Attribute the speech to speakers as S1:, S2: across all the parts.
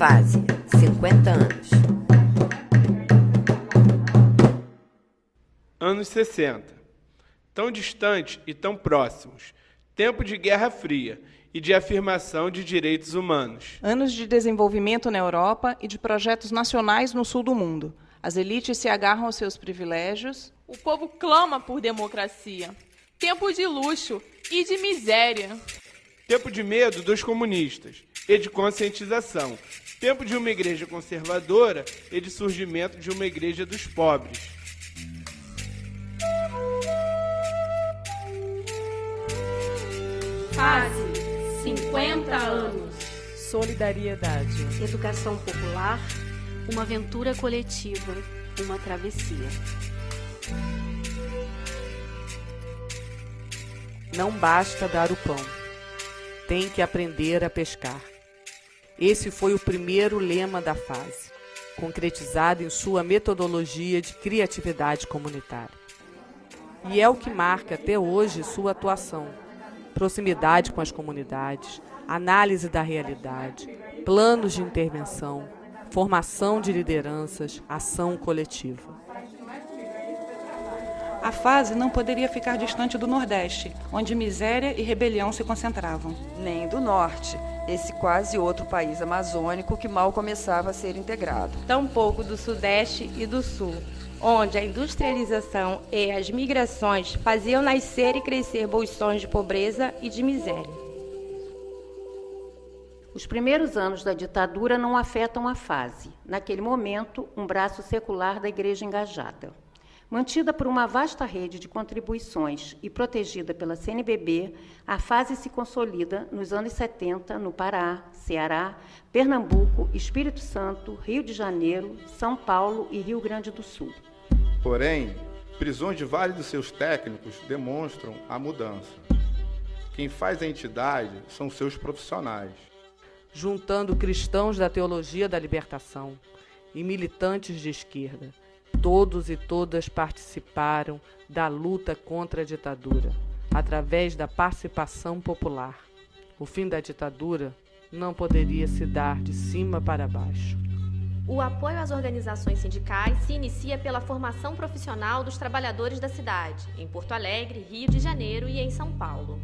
S1: Fase 50 anos.
S2: Anos 60. Tão distantes e tão próximos. Tempo de Guerra Fria e de afirmação de direitos humanos.
S3: Anos de desenvolvimento na Europa e de projetos nacionais no sul do mundo. As elites se agarram aos seus privilégios.
S4: O povo clama por democracia. Tempo de luxo e de miséria.
S2: Tempo de medo dos comunistas e de conscientização. Tempo de uma igreja conservadora e de surgimento de uma igreja dos pobres.
S5: Fase 50 anos.
S6: Solidariedade.
S5: Educação popular, uma aventura coletiva, uma travessia.
S6: Não basta dar o pão. Tem que aprender a pescar. Esse foi o primeiro lema da fase, concretizado em sua metodologia de criatividade comunitária. E é o que marca até hoje sua atuação. Proximidade com as comunidades, análise da realidade, planos de intervenção, formação de lideranças, ação coletiva.
S3: A fase não poderia ficar distante do Nordeste, onde miséria e rebelião se concentravam.
S7: Nem do Norte, esse quase outro país amazônico que mal começava a ser integrado.
S8: Tampouco do Sudeste e do Sul, onde a industrialização e as migrações faziam nascer e crescer bolsões de pobreza e de miséria.
S5: Os primeiros anos da ditadura não afetam a fase. Naquele momento, um braço secular da Igreja engajada. Mantida por uma vasta rede de contribuições e protegida pela CNBB, a fase se consolida nos anos 70 no Pará, Ceará, Pernambuco, Espírito Santo, Rio de Janeiro, São Paulo e Rio Grande do Sul.
S9: Porém, prisões de vários dos seus técnicos demonstram a mudança. Quem faz a entidade são seus profissionais.
S6: Juntando cristãos da teologia da libertação e militantes de esquerda, todos e todas participaram da luta contra a ditadura, através da participação popular. O fim da ditadura não poderia se dar de cima para baixo.
S10: O apoio às organizações sindicais se inicia pela formação profissional dos trabalhadores da cidade, em Porto Alegre, Rio de Janeiro e em São Paulo.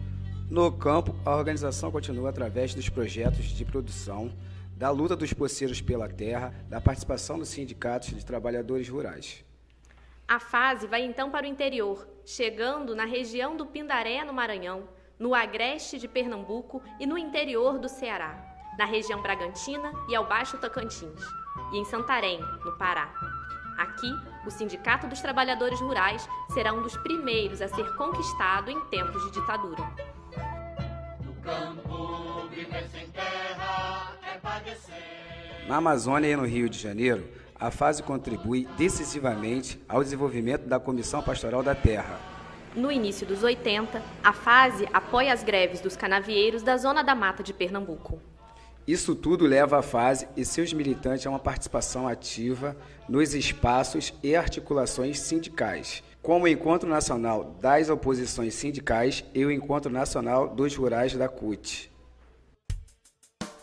S11: No campo, a organização continua através dos projetos de produção, da luta dos poceiros pela terra, da participação dos sindicatos de trabalhadores rurais.
S10: A fase vai então para o interior, chegando na região do Pindaré, no Maranhão, no agreste de Pernambuco e no interior do Ceará, na região Bragantina e ao Baixo Tocantins, e em Santarém, no Pará. Aqui, o Sindicato dos Trabalhadores Rurais será um dos primeiros a ser conquistado em tempos de ditadura.
S12: No campo, viver sem terra é padecer.
S11: Na Amazônia e no Rio de Janeiro, a fase contribui decisivamente ao desenvolvimento da Comissão Pastoral da Terra.
S10: No início dos 80, a fase apoia as greves dos canavieiros da Zona da Mata de Pernambuco.
S11: Isso tudo leva a fase e seus militantes a uma participação ativa nos espaços e articulações sindicais, como o Encontro Nacional das Oposições Sindicais e o Encontro Nacional dos Rurais da CUT.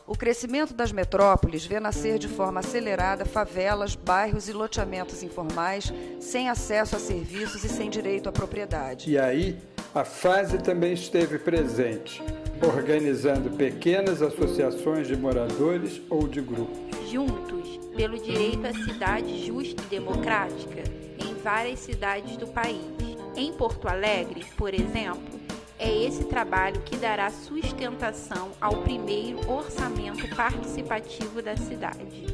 S7: O crescimento das metrópoles vê nascer de forma acelerada favelas, bairros e loteamentos informais, sem acesso a serviços e sem direito à propriedade.
S13: E aí, a fase também esteve presente, organizando pequenas associações de moradores ou de grupos.
S14: Juntos, pelo direito à cidade justa e democrática, em várias cidades do país. Em Porto Alegre, por exemplo, é esse trabalho que dará sustentação ao primeiro orçamento participativo da cidade.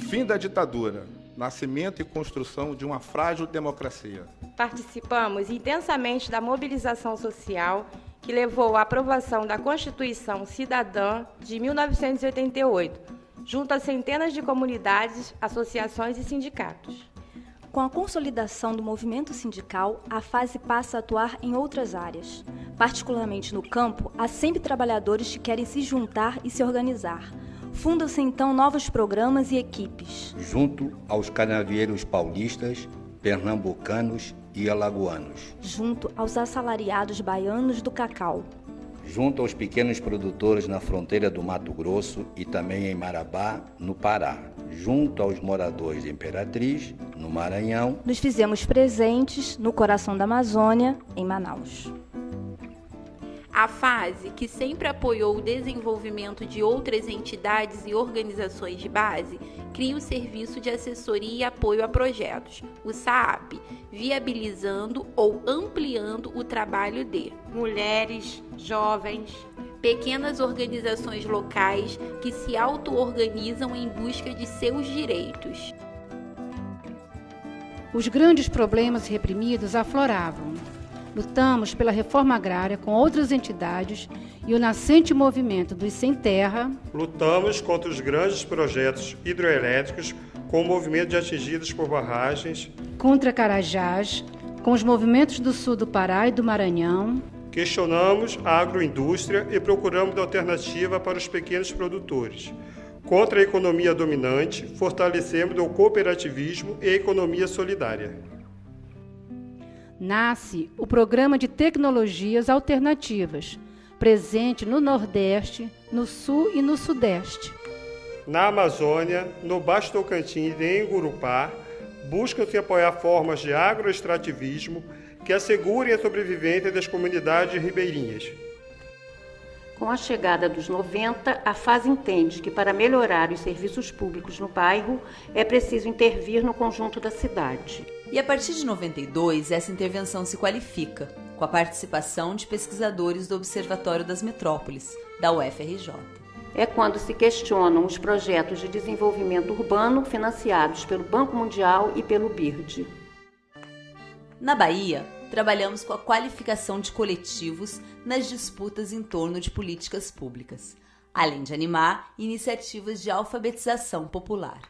S9: Fim da ditadura. Nascimento e construção de uma frágil democracia.
S8: Participamos intensamente da mobilização social que levou à aprovação da Constituição Cidadã de 1988, junto a centenas de comunidades, associações e sindicatos.
S15: Com a consolidação do movimento sindical, a fase passa a atuar em outras áreas. Particularmente no campo, há sempre trabalhadores que querem se juntar e se organizar. Fundam-se então novos programas e equipes.
S16: Junto aos canavieiros paulistas, pernambucanos e alagoanos.
S15: Junto aos assalariados baianos do cacau.
S16: Junto aos pequenos produtores na fronteira do Mato Grosso e também em Marabá, no Pará. Junto aos moradores de Imperatriz, no Maranhão.
S15: Nos fizemos presentes no coração da Amazônia, em Manaus.
S14: A FASE, que sempre apoiou o desenvolvimento de outras entidades e organizações de base, cria o Serviço de Assessoria e Apoio a Projetos, o SAAP, viabilizando ou ampliando o trabalho de
S8: mulheres, jovens,
S14: pequenas organizações locais que se auto-organizam em busca de seus direitos.
S17: Os grandes problemas reprimidos afloravam. Lutamos pela reforma agrária com outras entidades e o nascente movimento dos Sem Terra.
S18: Lutamos contra os grandes projetos hidroelétricos com o movimento de atingidos por barragens.
S17: Contra Carajás, com os movimentos do sul do Pará e do Maranhão.
S18: Questionamos a agroindústria e procuramos alternativa para os pequenos produtores. Contra a economia dominante, fortalecemos o cooperativismo e a economia solidária.
S17: Nasce o Programa de Tecnologias Alternativas, presente no Nordeste, no Sul e no Sudeste.
S18: Na Amazônia, no Baixo Tocantins e em Gurupá, busca-se apoiar formas de agroextrativismo que assegurem a sobrevivência das comunidades ribeirinhas.
S5: Com a chegada dos 90, a FASE entende que para melhorar os serviços públicos no bairro é preciso intervir no conjunto da cidade.
S19: E a partir de 92, essa intervenção se qualifica, com a participação de pesquisadores do Observatório das Metrópoles, da UFRJ.
S5: É quando se questionam os projetos de desenvolvimento urbano financiados pelo Banco Mundial e pelo BIRD.
S19: Na Bahia, trabalhamos com a qualificação de coletivos nas disputas em torno de políticas públicas, além de animar iniciativas de alfabetização popular.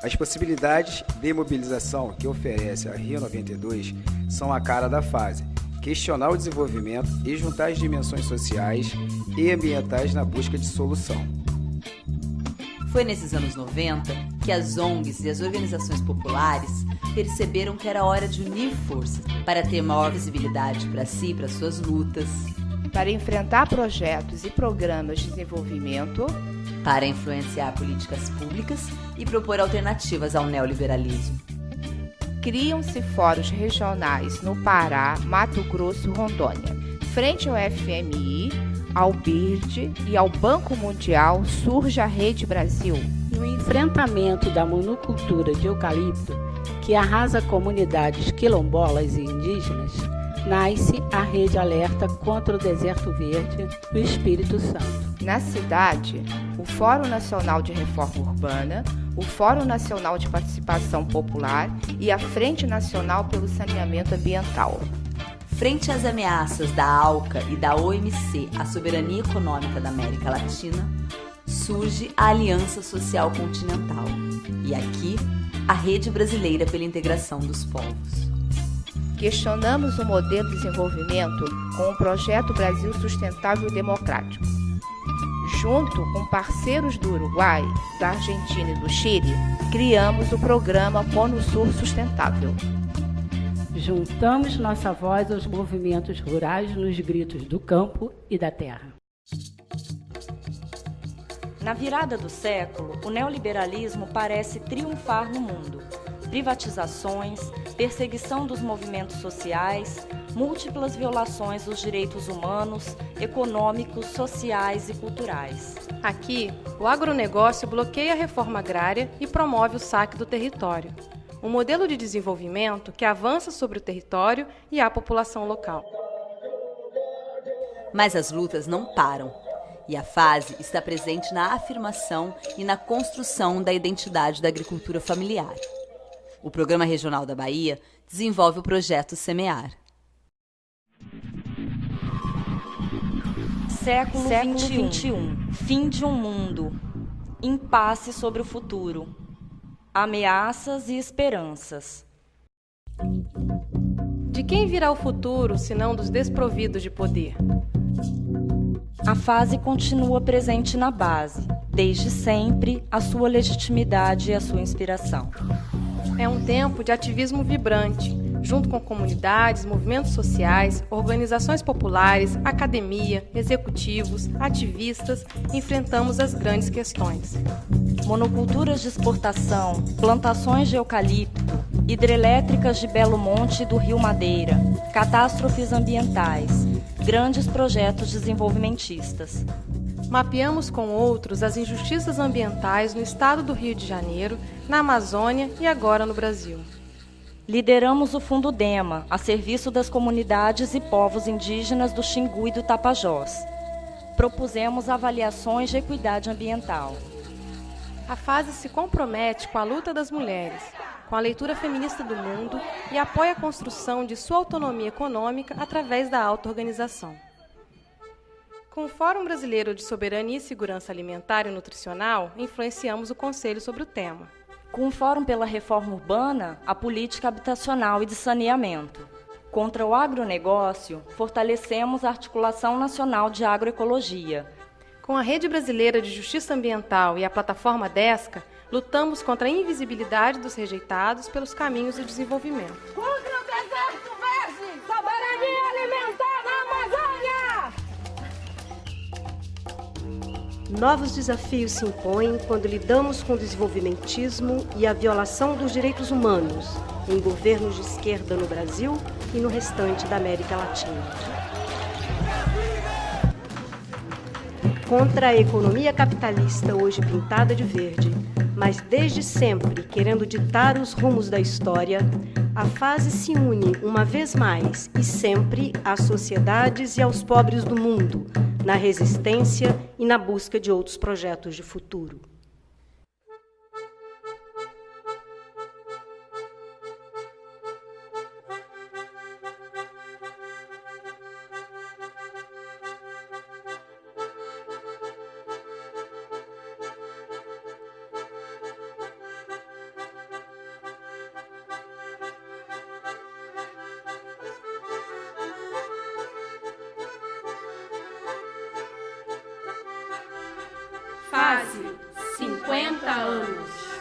S11: As possibilidades de mobilização que oferece a Rio 92 são a cara da FASE, questionar o desenvolvimento e juntar as dimensões sociais e ambientais na busca de solução.
S19: Foi nesses anos 90 que as ONGs e as organizações populares perceberam que era hora de unir forças para ter maior visibilidade para si e para suas lutas,
S20: para enfrentar projetos e programas de desenvolvimento,
S19: para influenciar políticas públicas e propor alternativas ao neoliberalismo.
S20: Criam-se fóruns regionais no Pará, Mato Grosso e Rondônia, frente ao FMI, ao BIRD e ao Banco Mundial. Surge a Rede Brasil.
S21: No enfrentamento da monocultura de eucalipto, que arrasa comunidades quilombolas e indígenas, nasce a Rede Alerta contra o Deserto Verde no Espírito Santo.
S20: Na cidade, o Fórum Nacional de Reforma Urbana, o Fórum Nacional de Participação Popular e a Frente Nacional pelo Saneamento Ambiental.
S19: Frente às ameaças da ALCA e da OMC à soberania econômica da América Latina, surge a Aliança Social Continental e aqui a Rede Brasileira pela Integração dos Povos.
S20: Questionamos o modelo de desenvolvimento com o Projeto Brasil Sustentável e Democrático. Junto com parceiros do Uruguai, da Argentina e do Chile, criamos o programa PONUSUR Sustentável.
S21: Juntamos nossa voz aos movimentos rurais nos gritos do campo e da terra.
S15: Na virada do século, o neoliberalismo parece triunfar no mundo. Privatizações, perseguição dos movimentos sociais, múltiplas violações dos direitos humanos, econômicos, sociais e culturais.
S3: Aqui, o agronegócio bloqueia a reforma agrária e promove o saque do território. Um modelo de desenvolvimento que avança sobre o território e a população local.
S19: Mas as lutas não param. E a FASE está presente na afirmação e na construção da identidade da agricultura familiar. O Programa Regional da Bahia desenvolve o projeto Semear.
S15: Século XXI. Fim de um mundo. Impasse sobre o futuro. Ameaças e esperanças.
S3: De quem virá o futuro, senão dos desprovidos de poder?
S15: A fase continua presente na base, desde sempre, a sua legitimidade e a sua inspiração.
S3: É um tempo de ativismo vibrante, junto com comunidades, movimentos sociais, organizações populares, academia, executivos, ativistas, enfrentamos as grandes questões.
S15: Monoculturas de exportação, plantações de eucalipto, hidrelétricas de Belo Monte e do Rio Madeira, catástrofes ambientais, grandes projetos desenvolvimentistas.
S3: Mapeamos com outros as injustiças ambientais no estado do Rio de Janeiro, na Amazônia e agora no Brasil.
S15: Lideramos o Fundo DEMA, a serviço das comunidades e povos indígenas do Xingu e do Tapajós. Propusemos avaliações de equidade ambiental.
S3: A fase se compromete com a luta das mulheres, com a leitura feminista do mundo e apoia a construção de sua autonomia econômica através da auto-organização. Com o Fórum Brasileiro de Soberania e Segurança Alimentar e Nutricional, influenciamos o Conselho sobre o tema.
S15: Com o Fórum pela Reforma Urbana, a política habitacional e de saneamento. Contra o agronegócio, fortalecemos a Articulação Nacional de Agroecologia.
S3: Com a Rede Brasileira de Justiça Ambiental e a plataforma DESCA, lutamos contra a invisibilidade dos rejeitados pelos caminhos do desenvolvimento.
S12: Contra o deserto verde! Soberania alimentar na Amazônia!
S1: Novos desafios se impõem quando lidamos com o desenvolvimentismo e a violação dos direitos humanos em governos de esquerda no Brasil e no restante da América Latina. Contra a economia capitalista hoje pintada de verde, mas desde sempre querendo ditar os rumos da história, a fase se une uma vez mais e sempre às sociedades e aos pobres do mundo, na resistência e na busca de outros projetos de futuro.
S10: Fase 50 anos.